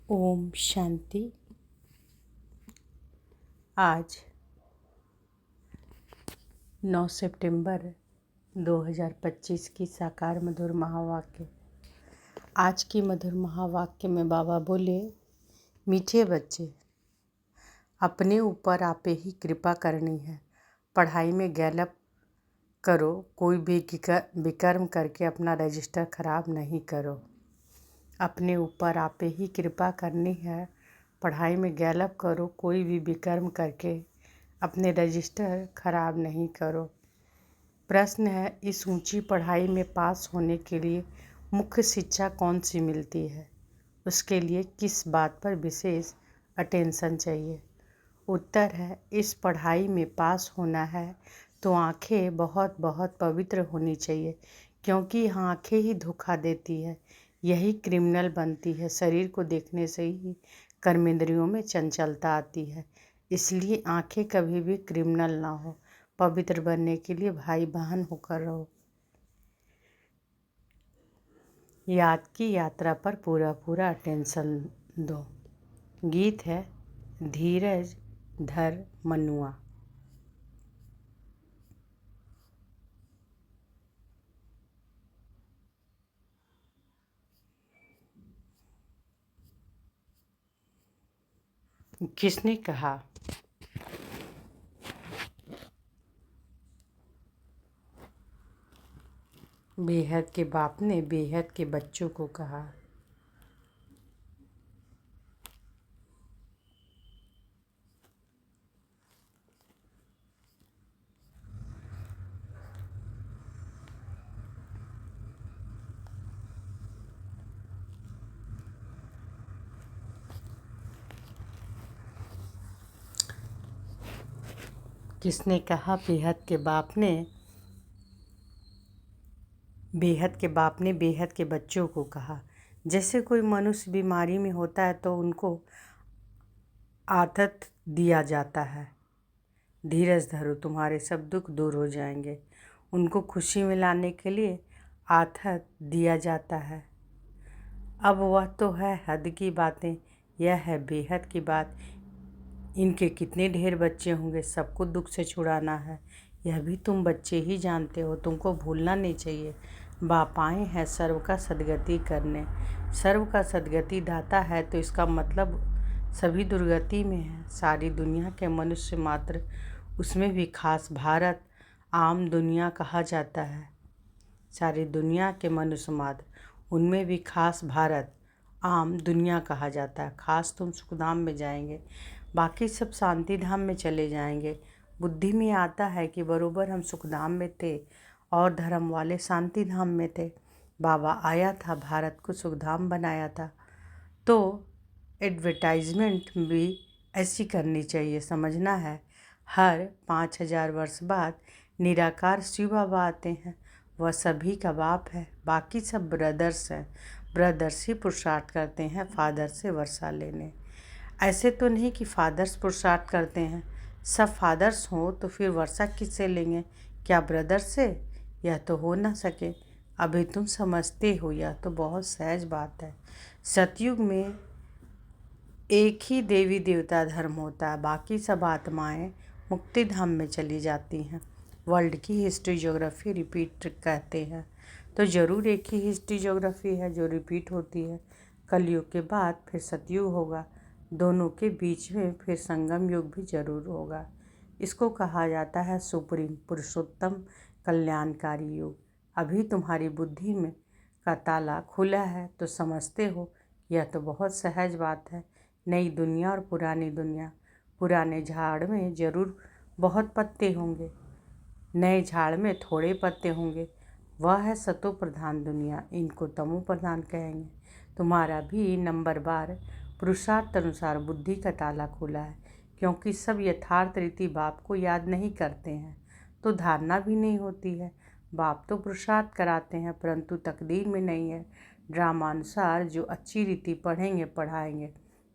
ओम शांति। आज 9 सितंबर 2025 की साकार मधुर महावाक्य। आज की मधुर महावाक्य में बाबा बोले, मीठे बच्चे, अपने ऊपर आपे ही कृपा करनी है। पढ़ाई में गैलप करो, कोई भी विकर्म करके अपना रजिस्टर खराब नहीं करो। अपने ऊपर आपे ही कृपा करनी है। पढ़ाई में गैलप करो, कोई भी विकर्म करके अपने रजिस्टर खराब नहीं करो। प्रश्न है, इस ऊंची पढ़ाई में पास होने के लिए मुख्य शिक्षा कौन सी मिलती है? उसके लिए किस बात पर विशेष अटेंशन चाहिए? उत्तर है, इस पढ़ाई में पास होना है तो आँखें बहुत बहुत पवित्र होनी चाहिए, क्योंकि आँखें ही धोखा देती है, यही क्रिमिनल बनती है। शरीर को देखने से ही कर्मेंद्रियों में चंचलता आती है, इसलिए आँखें कभी भी क्रिमिनल ना हो। पवित्र बनने के लिए भाई बहन होकर रहो। याद की यात्रा पर पूरा पूरा अटेंशन दो। गीत है, धीरज धर मनुआ। किसने कहा? बेहद के बाप ने बेहद के बच्चों को कहा। किसने कहा? बेहद के बाप ने बेहद के बच्चों को कहा। जैसे कोई मनुष्य बीमारी में होता है तो उनको आदत दिया जाता है, धीरज धरो, तुम्हारे सब दुख दूर हो जाएंगे। उनको खुशी में लाने के लिए आदत दिया जाता है। अब वह तो है हद की बातें, यह है बेहद की बात। इनके कितने ढेर बच्चे होंगे, सबको दुख से छुड़ाना है, यह भी तुम बच्चे ही जानते हो, तुमको भूलना नहीं चाहिए। बाप आए हैं सर्व का सद्गति करने। सर्व का सद्गति दाता है तो इसका मतलब सभी दुर्गति में है। सारी दुनिया के मनुष्य मात्र, उसमें भी खास भारत आम दुनिया कहा जाता है। सारी दुनिया के मनुष्य मात्र, उनमें भी खास भारत आम दुनिया कहा जाता है। खास तुम सुखधाम में जाएंगे, बाकी सब शांति धाम में चले जाएंगे। बुद्धि में आता है कि बरोबर हम सुखधाम में थे और धर्म वाले शांति धाम में थे। बाबा आया था, भारत को सुखधाम बनाया था, तो एडवर्टाइजमेंट भी ऐसी करनी चाहिए। समझना है, हर 5000 वर्ष बाद निराकार शिव बाबा आते हैं, वह सभी का बाप है, बाकी सब ब्रदर्स हैं। ब्रदर्स ही पुरुषार्थ करते हैं फादर से वर्षा लेने। ऐसे तो नहीं कि फादर्स पुरुषार्थ करते हैं। सब फादर्स हों तो फिर वर्षा किससे लेंगे? क्या ब्रदर्स से? यह तो हो ना सके। अभी तुम समझते हो, यह तो बहुत सहज बात है। सतयुग में एक ही देवी देवता धर्म होता है, बाकी सब आत्माएं मुक्ति धाम में चली जाती हैं। वर्ल्ड की हिस्ट्री ज्योग्राफी रिपीट कहते हैं, तो ज़रूर एक ही हिस्ट्री ज्योग्राफी है जो रिपीट होती है। कलयुग के बाद फिर सतयुग होगा, दोनों के बीच में फिर संगम युग भी जरूर होगा। इसको कहा जाता है सुप्रीम पुरुषोत्तम कल्याणकारी युग। अभी तुम्हारी बुद्धि में का ताला खुला है तो समझते हो, यह तो बहुत सहज बात है। नई दुनिया और पुरानी दुनिया, पुराने झाड़ में जरूर बहुत पत्ते होंगे, नए झाड़ में थोड़े पत्ते होंगे। वह है सतो प्रधान दुनिया, इनको तमो प्रधान कहेंगे। तुम्हारा भी नंबर बार पुरुषार्थ अनुसार बुद्धि का ताला खुला है, क्योंकि सब यथार्थ रीति बाप को याद नहीं करते हैं तो धारणा भी नहीं होती है। बाप तो पुरुषार्थ कराते हैं, परंतु तकदीर में नहीं है। ड्रामानुसार जो अच्छी रीति पढ़ेंगे पढ़ाएंगे,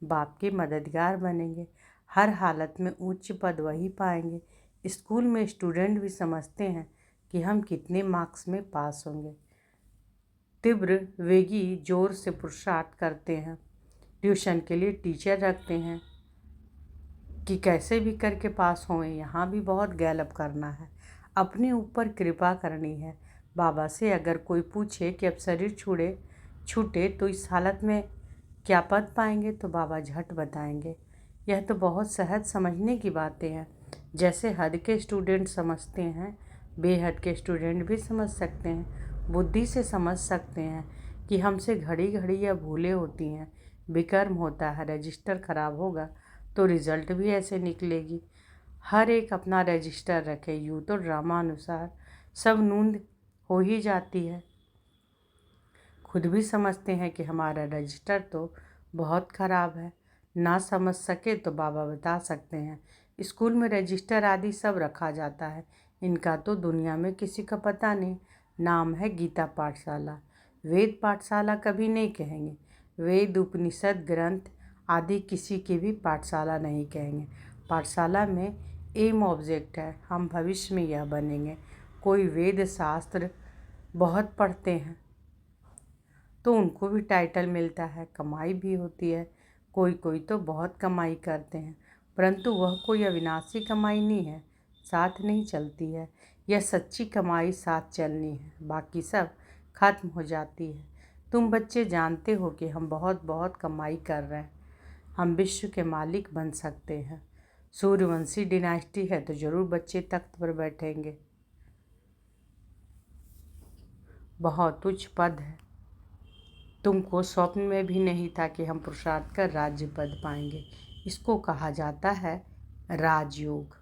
बाप के मददगार बनेंगे, हर हालत में उच्च पद वही पाएंगे। स्कूल में स्टूडेंट भी समझते हैं कि हम कितने मार्क्स में पास होंगे। तीव्र वेगी जोर से पुरुषार्थ करते हैं, ट्यूशन के लिए टीचर रखते हैं कि कैसे भी करके पास हों। यहाँ भी बहुत गैलअप करना है, अपने ऊपर कृपा करनी है। बाबा से अगर कोई पूछे कि अब शरीर छूटे तो इस हालत में क्या पद पाएंगे, तो बाबा झट बताएंगे। यह तो बहुत सहज समझने की बातें हैं। जैसे हद के स्टूडेंट समझते हैं, बेहद के स्टूडेंट भी समझ सकते हैं, बुद्धि से समझ सकते हैं कि हमसे घड़ी घड़ी यह भूलें होती हैं, विकर्म होता है, रजिस्टर खराब होगा तो रिज़ल्ट भी ऐसे निकलेगी। हर एक अपना रजिस्टर रखे, यूँ तो ड्रामा अनुसार सब नूंद हो ही जाती है। खुद भी समझते हैं कि हमारा रजिस्टर तो बहुत ख़राब है। ना समझ सके तो बाबा बता सकते हैं। स्कूल में रजिस्टर आदि सब रखा जाता है, इनका तो दुनिया में किसी का पता नहीं। नाम है गीता पाठशाला। वेद पाठशाला कभी नहीं कहेंगे। वेद उपनिषद ग्रंथ आदि किसी की भी पाठशाला नहीं कहेंगे। पाठशाला में एम ऑब्जेक्ट है, हम भविष्य में यह बनेंगे। कोई वेद शास्त्र बहुत पढ़ते हैं तो उनको भी टाइटल मिलता है, कमाई भी होती है। कोई कोई तो बहुत कमाई करते हैं, परंतु वह कोई अविनाशी कमाई नहीं है, साथ नहीं चलती है। यह सच्ची कमाई साथ चलनी है, बाकी सब खत्म हो जाती है। तुम बच्चे जानते हो कि हम बहुत बहुत कमाई कर रहे हैं, हम विश्व के मालिक बन सकते हैं। सूर्यवंशी डिनास्टी है तो ज़रूर बच्चे तख्त पर बैठेंगे। बहुत उच्च पद है, तुमको स्वप्न में भी नहीं था कि हम पुरुषार्थ कर राज्य पद पाएंगे। इसको कहा जाता है राजयोग।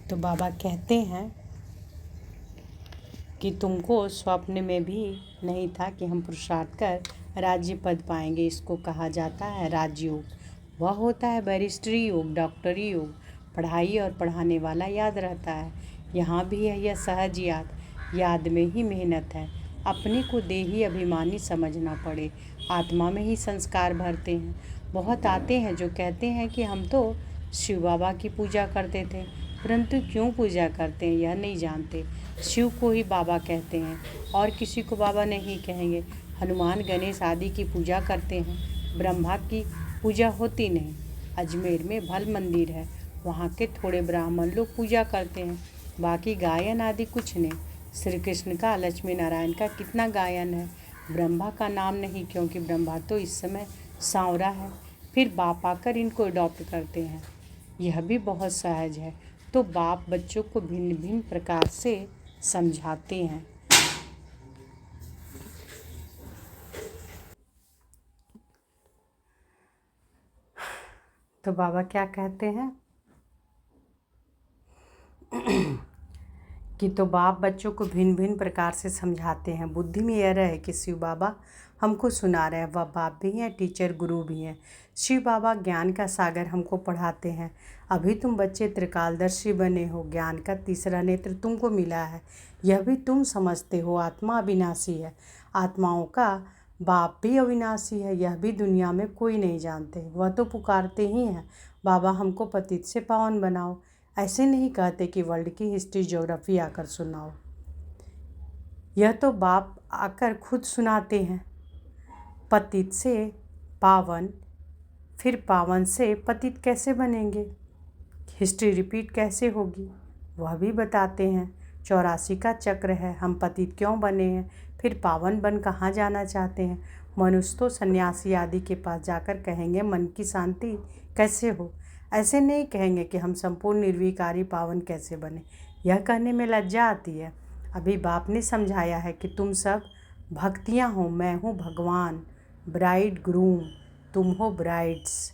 तो बाबा कहते हैं कि तुमको स्वप्न में भी नहीं था कि हम पुरुषार्थ कर राज्य पद पाएंगे। इसको कहा जाता है राजयोग। वह होता है बैरिस्टरी योग, डॉक्टरी योग। पढ़ाई और पढ़ाने वाला याद रहता है। यहाँ भी है यह सहज याद में ही मेहनत है। अपने को देही अभिमानी समझना पड़े, आत्मा में ही संस्कार भरते हैं। बहुत आते हैं जो कहते हैं कि हम तो शिव बाबा की पूजा करते थे, परंतु क्यों पूजा करते हैं यह नहीं जानते। शिव को ही बाबा कहते हैं और किसी को बाबा नहीं कहेंगे। हनुमान गणेश आदि की पूजा करते हैं, ब्रह्मा की पूजा होती नहीं। अजमेर में भल मंदिर है, वहाँ के थोड़े ब्राह्मण लोग पूजा करते हैं, बाकी गायन आदि कुछ नहीं। श्री कृष्ण का, लक्ष्मी नारायण का कितना गायन है, ब्रह्मा का नाम नहीं, क्योंकि ब्रह्मा तो इस समय सांवरा है। फिर बाप आकर इनको अडॉप्ट करते हैं। यह भी बहुत सहज है। तो बाप बच्चों को भिन्न भिन्न प्रकार से समझाते हैं। तो बाबा क्या कहते हैं कि तो बाप बच्चों को भिन्न भिन्न प्रकार से समझाते हैं। बुद्धि में यह रहे कि शिव बाबा हमको सुना रहे हैं, वह बाप भी हैं, टीचर गुरु भी हैं। शिव बाबा ज्ञान का सागर हमको पढ़ाते हैं। अभी तुम बच्चे त्रिकालदर्शी बने हो, ज्ञान का तीसरा नेत्र तुमको मिला है। यह भी तुम समझते हो, आत्मा अविनाशी है, आत्माओं का बाप भी अविनाशी है। यह भी दुनिया में कोई नहीं जानते, वह तो पुकारते ही हैं, बाबा हमको पतित से पावन बनाओ। ऐसे नहीं कहते कि वर्ल्ड की हिस्ट्री ज्योग्राफी आकर सुनाओ। यह तो बाप आकर खुद सुनाते हैं। पतित से पावन, फिर पावन से पतित कैसे बनेंगे, हिस्ट्री रिपीट कैसे होगी, वह भी बताते हैं। 84 का चक्र है, हम पतित क्यों बने हैं, फिर पावन बन कहाँ जाना चाहते हैं। मनुष्य तो सन्यासी आदि के पास जाकर कहेंगे मन की शांति कैसे हो, ऐसे नहीं कहेंगे कि हम संपूर्ण निर्विकारी पावन कैसे बने। यह कहने में लज्जा आती है। अभी बाप ने समझाया है कि तुम सब भक्तियाँ हो, मैं हूँ भगवान, ब्राइड ग्रूम, तुम हो ब्राइड्स।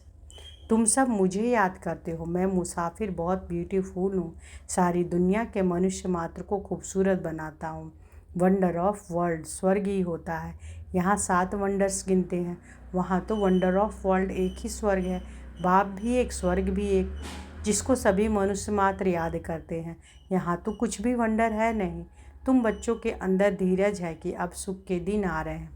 तुम सब मुझे याद करते हो, मैं मुसाफिर बहुत ब्यूटीफुल हूँ, सारी दुनिया के मनुष्य मात्र को खूबसूरत बनाता हूँ। वंडर ऑफ वर्ल्ड स्वर्ग ही होता है। यहाँ 7 वंडर्स गिनते हैं, वहाँ तो वंडर ऑफ वर्ल्ड एक ही स्वर्ग है। बाप भी एक, स्वर्ग भी एक, जिसको सभी मनुष्य मात्र याद करते हैं। यहाँ तो कुछ भी वंडर है नहीं। तुम बच्चों के अंदर धीरज है कि अब सुख के दिन आ रहे हैं।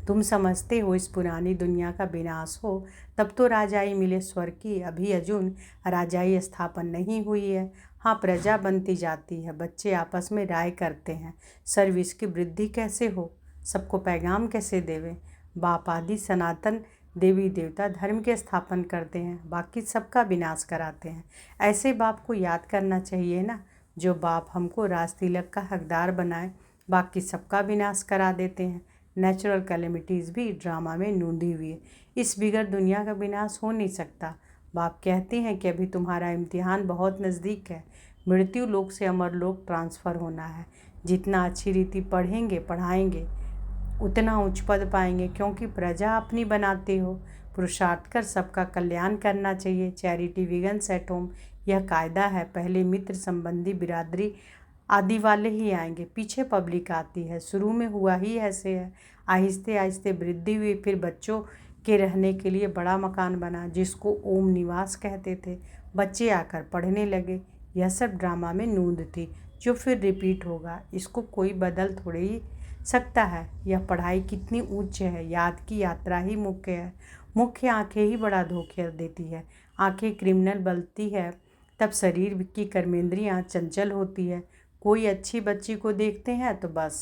तुम समझते हो इस पुरानी दुनिया का विनाश हो तब तो राजाई मिले स्वर्ग की, अभी अजून राजाई स्थापन नहीं हुई है। हाँ, प्रजा बनती जाती है, बच्चे आपस में राय करते हैं सर्विस की वृद्धि कैसे हो। सबको पैगाम कैसे देवें। बाप आदि सनातन देवी देवता धर्म के स्थापन करते हैं, बाकी सबका विनाश कराते हैं। ऐसे बाप को याद करना चाहिए ना, जो बाप हमको राज तिलक का हकदार बनाए, बाकी सबका विनाश करा देते हैं। नेचुरल कैलेमिटीज़ भी ड्रामा में नूंदी हुई है। इस बिगड़ दुनिया का विनाश हो नहीं सकता। बाप कहते हैं कि अभी तुम्हारा इम्तिहान बहुत नज़दीक है। मृत्यु लोक से अमर लोक ट्रांसफ़र होना है। जितना अच्छी रीति पढ़ेंगे पढ़ाएंगे उतना उच्च पद पाएंगे, क्योंकि प्रजा अपनी बनाते हो। पुरुषार्थ कर सबका कल्याण करना चाहिए। चैरिटी विगन्स एट होम यह कायदा है। पहले मित्र संबंधी बिरादरी आदि वाले ही आएंगे, पीछे पब्लिक आती है। शुरू में हुआ ही ऐसे है। आहिस्ते आहिस्ते वृद्धि हुई, फिर बच्चों के रहने के लिए बड़ा मकान बना जिसको ओम निवास कहते थे। बच्चे आकर पढ़ने लगे। यह सब ड्रामा में नूंद थी जो फिर रिपीट होगा। इसको कोई बदल थोड़े ही सकता है। यह पढ़ाई कितनी उच्च है, याद की यात्रा ही मुख्य है। मुख्य आंखें ही बड़ा धोखा देती है। आंखें क्रिमिनल बनती है तब शरीर की कर्मेंद्रियां चंचल होती है। कोई अच्छी बच्ची को देखते हैं तो बस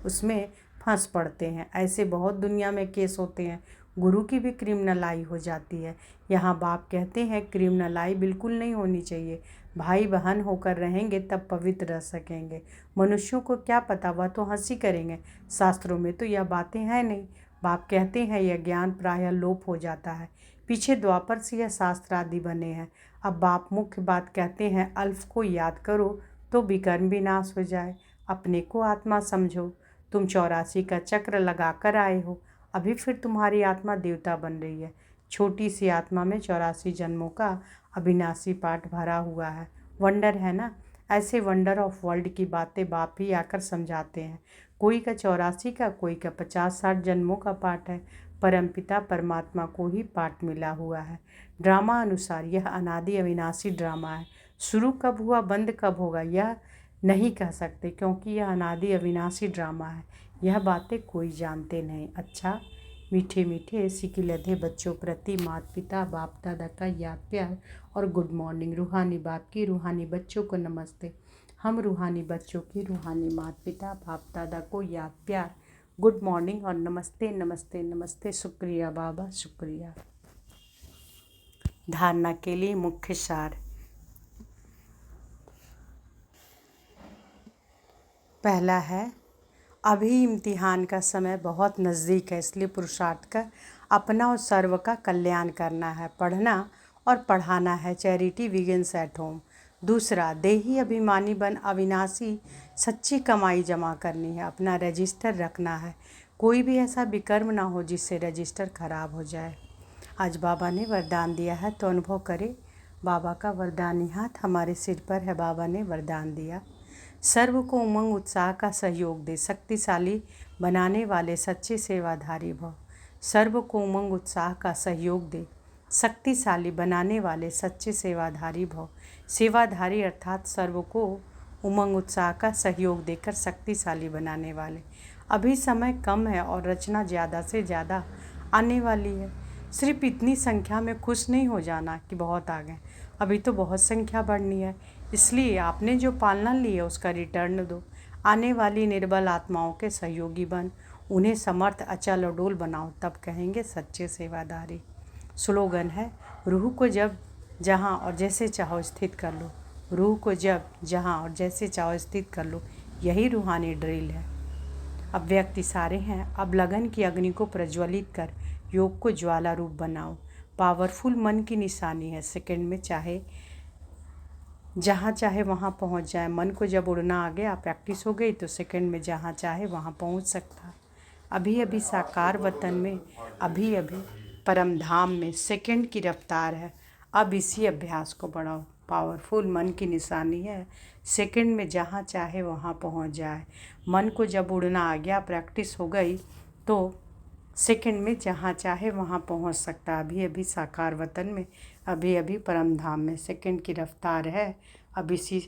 उसमें फंस पड़ते हैं। ऐसे बहुत दुनिया में केस होते हैं। गुरु की भी क्रिमिनलाई हो जाती है। यहाँ बाप कहते हैं क्रिमिनलाई बिल्कुल नहीं होनी चाहिए। भाई बहन होकर रहेंगे तब पवित्र रह सकेंगे। मनुष्यों को क्या पता, वह तो हंसी करेंगे। शास्त्रों में तो यह बातें हैं नहीं। बाप कहते हैं यह ज्ञान प्रायः लोप हो जाता है। पीछे द्वापर से यह शास्त्र आदि बने हैं। अब बाप मुख्य बात कहते हैं, अल्फ को याद करो तो विकर्म विनाश हो जाए। अपने को आत्मा समझो। तुम 84 का चक्र लगा कर आए हो, अभी फिर तुम्हारी आत्मा देवता बन रही है। छोटी सी आत्मा में 84 जन्मों का अविनाशी पाठ भरा हुआ है। वंडर है ना। ऐसे वंडर ऑफ वर्ल्ड की बातें बाप ही आकर समझाते हैं। कोई का 84 का, कोई का 50-60 जन्मों का पाठ है। परमपिता परमात्मा को ही पाठ मिला हुआ है। ड्रामा अनुसार यह अनादि अविनाशी ड्रामा है। शुरू कब हुआ बंद कब होगा यह नहीं कह सकते, क्योंकि यह अनादि अविनाशी ड्रामा है। यह बातें कोई जानते नहीं। अच्छा, मीठे मीठे सिकिलधे बच्चों प्रति माता पिता बाप दादा का याद प्यार और गुड मॉर्निंग। रूहानी बाप की रूहानी बच्चों को नमस्ते। हम रूहानी बच्चों की रूहानी माता पिता बाप दादा को याद प्यार, गुड मॉर्निंग और नमस्ते नमस्ते नमस्ते। शुक्रिया बाबा, शुक्रिया। धारणा के लिए मुख्य सार। पहला है, अभी इम्तिहान का समय बहुत नज़दीक है, इसलिए पुरुषार्थ कर अपना और सर्व का कल्याण करना है। पढ़ना और पढ़ाना है। Charity Wiggins at home. दूसरा, देही अभिमानी बन अविनाशी सच्ची कमाई जमा करनी है। अपना रजिस्टर रखना है। कोई भी ऐसा विकर्म ना हो जिससे रजिस्टर खराब हो जाए। आज बाबा ने वरदान दिया है तो अनुभव करें। बाबा का वरदानी हाथ हमारे सिर पर है। बाबा ने वरदान दिया, सर्व को उमंग उत्साह का सहयोग दे, शक्तिशाली बनाने वाले सच्चे सेवाधारी भव। सर्व को उमंग उत्साह का सहयोग दे, शक्तिशाली बनाने वाले सच्चे सेवाधारी भव। सेवाधारी अर्थात सर्व को उमंग उत्साह का सहयोग देकर शक्तिशाली बनाने वाले। अभी समय कम है और रचना ज़्यादा से ज़्यादा आने वाली है। सिर्फ इतनी संख्या में खुश नहीं हो जाना कि बहुत आ गए। अभी तो बहुत संख्या बढ़नी है, इसलिए आपने जो पालना ली है उसका रिटर्न दो। आने वाली निर्बल आत्माओं के सहयोगी बन, उन्हें समर्थ अचल अडोल बनाओ, तब कहेंगे सच्चे सेवादारी। स्लोगन है, रूह को जब जहाँ और जैसे चाहो स्थित कर लो। रूह को जब जहाँ और जैसे चाहो स्थित कर लो, यही रूहानी ड्रिल है। अब व्यक्ति सारे हैं, अब लगन की अग्नि को प्रज्वलित कर योग को ज्वाला रूप बनाओ। पावरफुल मन की निशानी है। सेकंड में चाहे जहाँ चाहे वहाँ पहुँच जाए। मन को जब उड़ना आ गया, प्रैक्टिस हो गई, तो सेकंड में जहाँ चाहे वहाँ पहुँच सकता। अभी अभी साकार वतन में, अभी अभी परम धाम में सेकंड की रफ्तार है। अब इसी अभ्यास को बढ़ाओ। पावरफुल मन की निशानी है। सेकंड में जहाँ चाहे वहाँ पहुँच जाए। मन को जब उड़ना आ गया, प्रैक्टिस हो गई, तो सेकंड में जहाँ चाहे वहाँ पहुँच सकता। अभी अभी साकार वतन में, अभी अभी परम धाम में सेकंड की रफ्तार है। अब इसी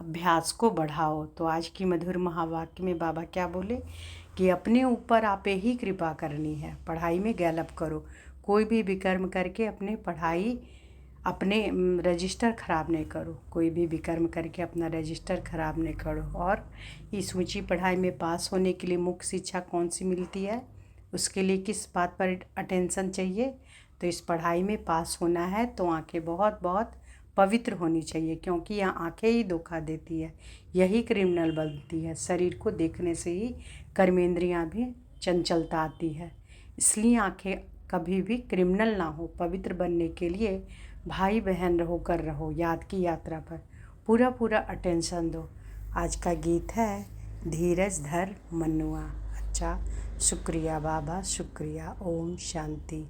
अभ्यास को बढ़ाओ। तो आज की मधुर महावाक्य में बाबा क्या बोले कि अपने ऊपर आपे ही कृपा करनी है। पढ़ाई में गैलप करो। कोई भी विकर्म करके अपने पढ़ाई अपने रजिस्टर ख़राब नहीं करो, कोई भी विकर्म करके अपना रजिस्टर ख़राब नहीं करो। और इस ऊंची पढ़ाई में पास होने के लिए मुख्य शिक्षा कौन सी मिलती है, उसके लिए किस बात पर अटेंशन चाहिए, तो इस पढ़ाई में पास होना है तो आंखें बहुत बहुत पवित्र होनी चाहिए, क्योंकि यह आंखें ही धोखा देती है, यही क्रिमिनल बनती है। शरीर को देखने से ही कर्मेंद्रियां भी चंचलता आती है, इसलिए आंखें कभी भी क्रिमिनल ना हो। पवित्र बनने के लिए भाई बहन होकर रहो, याद की यात्रा पर पूरा पूरा अटेंशन दो। आज का गीत है धीरज धर मनुआ। अच्छा, शुक्रिया बाबा, शुक्रिया। ओम शांति।